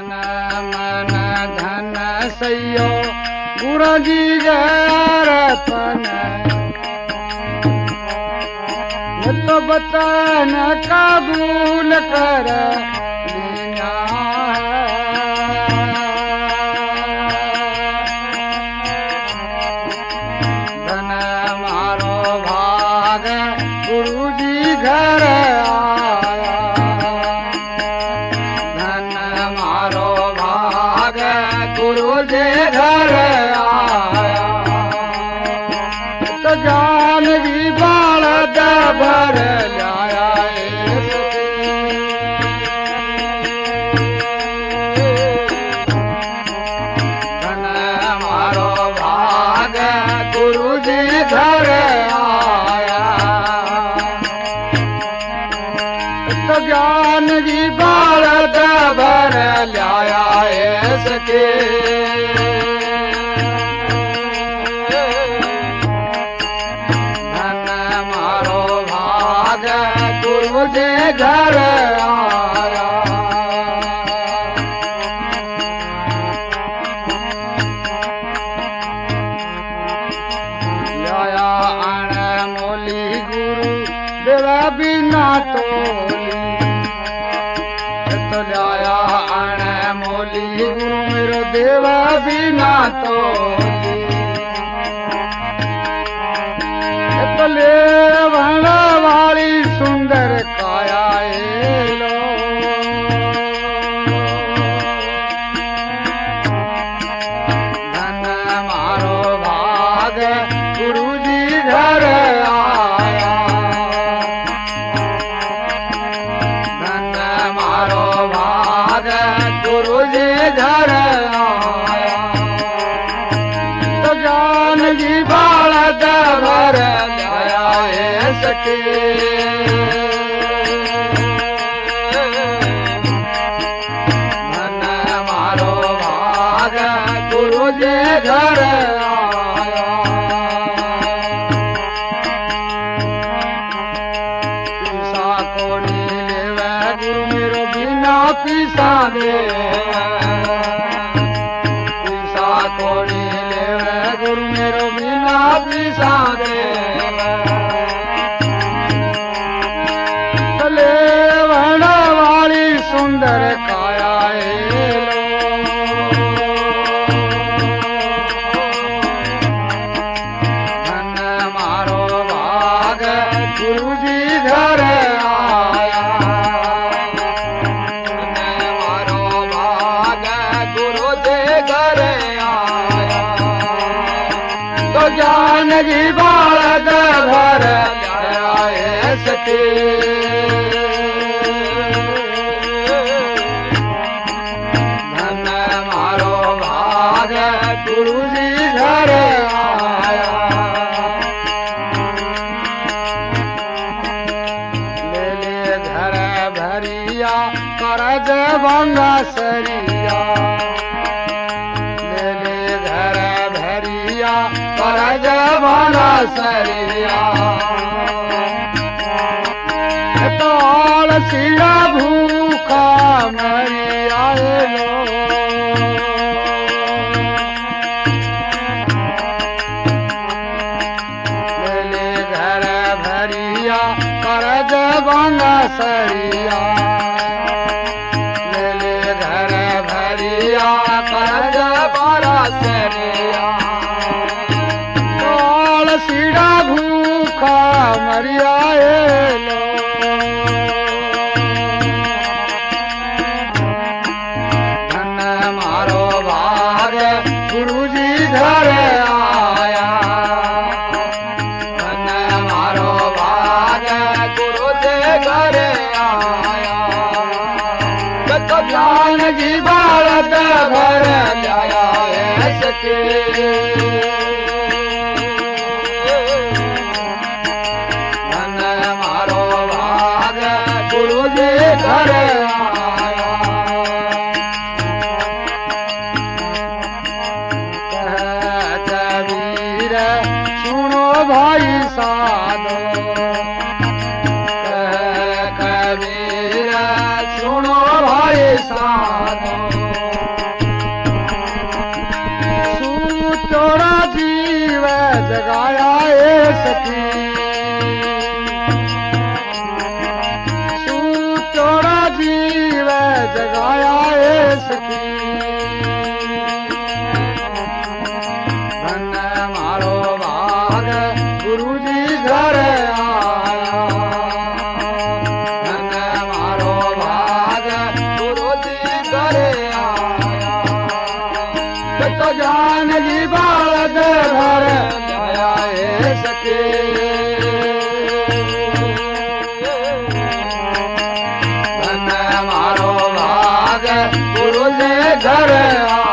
तन मन धन सैयो गुरु जी गरपन तो बचन कबूल कर लीना धन मारो भाग गुरु जी घर आया धन मारो भाग गुरु जी घर आया तो जान भी बाल भर लाया धन मारो भाग गुरु जी घर आया तो ज्ञान की बाल भर लाया सके मुझे घर आया लाया अनमोली गुरु देवा बिना तोली तो लाया अनमोली गुरु मेरो देवा बिना तोली तो ले भला वाली सुंदर काया लो धन मारो भाग गुरु जी घर आया धन मारो भाग गुरु जी घर आया तो ज्ञान की बालद भर लाया सके गुरु जी घर आया पीसा को नीले गुरु मेरो बिना पीसा दे पीसा को नीले गुरु मेरो बिना पीसा दे चले वना वाली सुंदर काया गुरु जी घर आया मारो भाग गुरु जी घर आया तो ज्ञान की बालद भर लाया सके धन मारो भाग गुरु जी घर आया करज भंगा सरिया ले ले घर भरिया करज भंगा सरिया तोल सिया भूखा मरिया लो ले ले घर भरिया करज भंगा सरिया करज बारा सरिया तोल सीड़ा भूखा मरिया लो धन मारो भाग गुरु जी घर आया धन मारो भाग गुरु जी घर आया तो ज्ञान की बालद भर लाया सके धन मारो भाग गुरु जी घर आया कबीर सुनो भाई साधो कबीर सुनो भाई साधो जगाया है सखी धन मारो भाग गुरुजी घर आया धन मारो भाग गुरुजी घर आया तो जानकी बालक घर आया है सखी धन मारो भाग गुरुजी घर आया